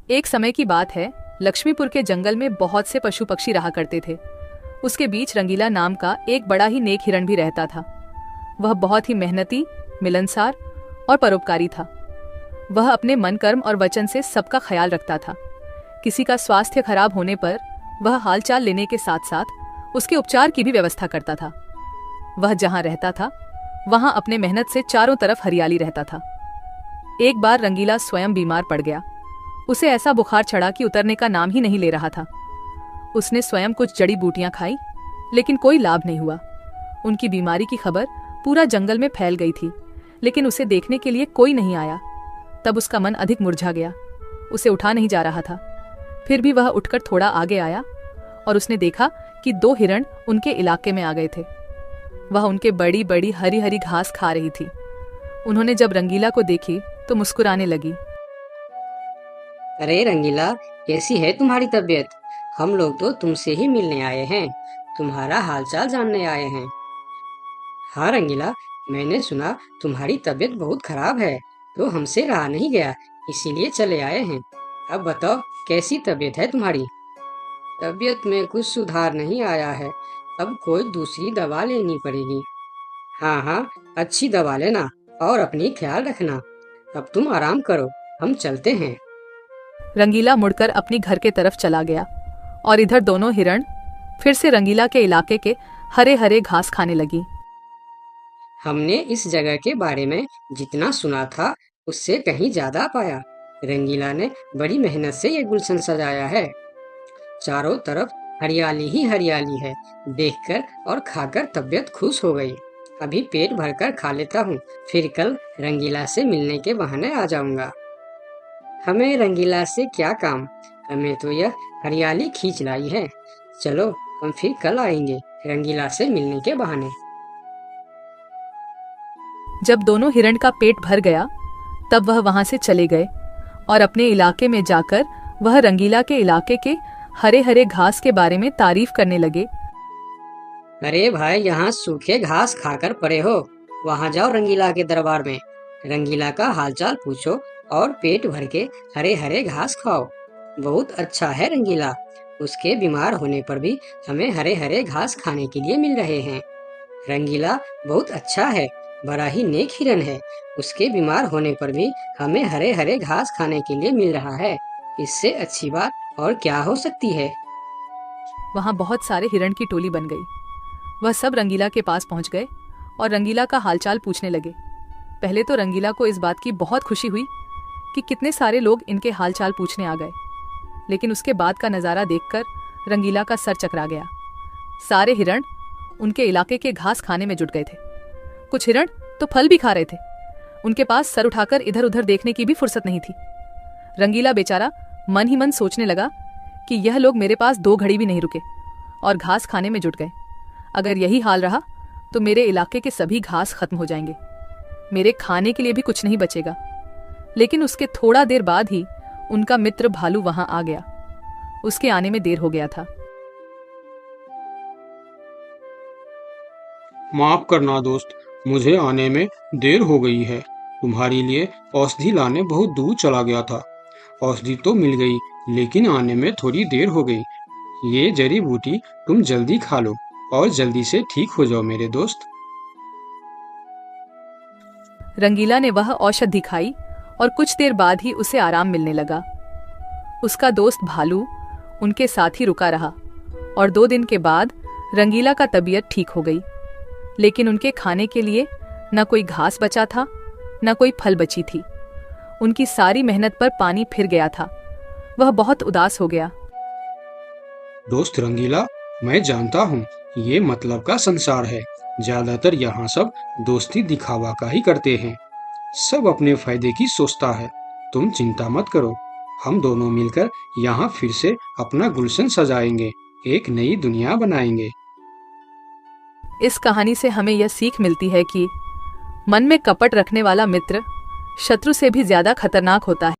एक समय की बात है, लक्ष्मीपुर के जंगल में बहुत से पशु पक्षी रहा करते थे। उसके बीच रंगीला नाम का एक बड़ा ही नेक हिरण भी रहता था। वह बहुत ही मेहनती, मिलनसार और परोपकारी था। वह अपने मन, कर्म और वचन से सबका ख्याल रखता था। किसी का स्वास्थ्य खराब होने पर वह हालचाल लेने के साथ साथ उसके उपचार की भी व्यवस्था करता था। वह जहाँ रहता था वहाँ अपने मेहनत से चारों तरफ हरियाली रहता था। एक बार रंगीला स्वयं बीमार पड़ गया। उसे ऐसा बुखार चढ़ा कि उतरने का नाम ही नहीं ले रहा था। उसने स्वयं कुछ जड़ी बूटियां खाई, लेकिन कोई लाभ नहीं हुआ। उनकी बीमारी की खबर पूरा जंगल में फैल गई थी, लेकिन उसे देखने के लिए कोई नहीं आया। तब उसका मन अधिक मुरझा गया। उसे उठा नहीं जा रहा था। फिर भी वह उठकर थोड़ा आगे आया और उसने देखा कि 2 हिरण उनके इलाके में आ गए थे। वह उनके बड़ी बड़ी हरी हरी घास खा रही थी। उन्होंने जब रंगीला को देखी तो मुस्कुराने लगी। अरे रंगीला, कैसी है तुम्हारी तबीयत? हम लोग तो तुमसे ही मिलने आए हैं, तुम्हारा हालचाल जानने आए हैं। हाँ रंगीला, मैंने सुना तुम्हारी तबीयत बहुत खराब है, तो हमसे रहा नहीं गया, इसीलिए चले आए हैं। अब बताओ, कैसी तबीयत है तुम्हारी? तबीयत में कुछ सुधार नहीं आया है, अब कोई दूसरी दवा लेनी पड़ेगी। हाँ हाँ, अच्छी दवा लेना और अपनी ख्याल रखना। अब तुम आराम करो, हम चलते हैं। रंगीला मुड़कर अपनी घर के तरफ चला गया और इधर दोनों हिरण फिर से रंगीला के इलाके के हरे हरे घास खाने लगी। हमने इस जगह के बारे में जितना सुना था उससे कहीं ज्यादा पाया। रंगीला ने बड़ी मेहनत से ये गुलशन सजाया है। चारों तरफ हरियाली ही हरियाली है। देखकर और खाकर तबीयत खुश हो गई। अभी पेट भरकर खा लेता हूँ, फिर कल रंगीला से मिलने के बहाने आ जाऊंगा। हमें रंगीला से क्या काम, हमें तो यह हरियाली खींच लाई है। चलो, हम फिर कल आएंगे रंगीला से मिलने के बहाने। जब दोनों हिरण का पेट भर गया तब वह वहां से चले गए और अपने इलाके में जाकर वह रंगीला के इलाके के हरे हरे घास के बारे में तारीफ करने लगे। अरे भाई, यहाँ सूखे घास खाकर पड़े हो, वहाँ जाओ रंगीला के दरबार में। रंगीला का हालचाल पूछो और पेट भर के हरे हरे घास खाओ। बहुत अच्छा है रंगीला, उसके बीमार होने पर भी हमें हरे हरे घास खाने के लिए मिल रहे हैं। रंगीला बहुत अच्छा है, बड़ा ही नेक हिरन है। उसके बीमार होने पर भी हमें हरे हरे घास खाने के लिए मिल रहा है। इससे अच्छी बात और क्या हो सकती है। वहां बहुत सारे हिरण की टोली बन गई। वह सब रंगीला के पास पहुंच गए और रंगीला का हालचाल पूछने लगे। पहले तो रंगीला को इस बात की बहुत खुशी हुई कि कितने सारे लोग इनके हालचाल पूछने आ गए, लेकिन उसके बाद का नज़ारा देखकर रंगीला का सर चकरा गया। सारे हिरण उनके इलाके के घास खाने में जुट गए थे। कुछ हिरण तो फल भी खा रहे थे। उनके पास सर उठाकर इधर उधर देखने की भी फुर्सत नहीं थी। रंगीला बेचारा मन ही मन सोचने लगा कि यह लोग मेरे पास 2 घड़ी भी नहीं रुके और घास खाने में जुट गए। अगर यही हाल रहा तो मेरे इलाके के सभी घास खत्म हो जाएंगे, मेरे खाने के लिए भी कुछ नहीं बचेगा। लेकिन उसके थोड़ा देर बाद ही उनका मित्र भालू वहां आ गया। उसके आने में देर हो गया था। माफ करना दोस्त, मुझे आने में देर हो गई है। तुम्हारे लिए औषधि लाने बहुत दूर चला गया था। औषधि तो मिल गई, लेकिन आने में थोड़ी देर हो गई। ये जड़ी बूटी तुम जल्दी खा लो और जल्दी से ठीक हो जाओ मेरे दोस्त। रंगीला ने वह औषधि खाई और कुछ देर बाद ही उसे आराम मिलने लगा। उसका दोस्त भालू उनके साथ ही रुका रहा और 2 दिन के बाद रंगीला का तबीयत ठीक हो गई। लेकिन उनके खाने के लिए न कोई घास बचा था, न कोई फल बची थी। उनकी सारी मेहनत पर पानी फिर गया था। वह बहुत उदास हो गया। दोस्त रंगीला, मैं जानता हूँ ये मतलब का संसार है। ज्यादातर यहाँ सब दोस्ती दिखावा का ही करते हैं। सब अपने फायदे की सोचता है। तुम चिंता मत करो, हम दोनों मिलकर यहाँ फिर से अपना गुलशन सजाएंगे, एक नई दुनिया बनाएंगे। इस कहानी से हमें यह सीख मिलती है कि मन में कपट रखने वाला मित्र शत्रु से भी ज्यादा खतरनाक होता है।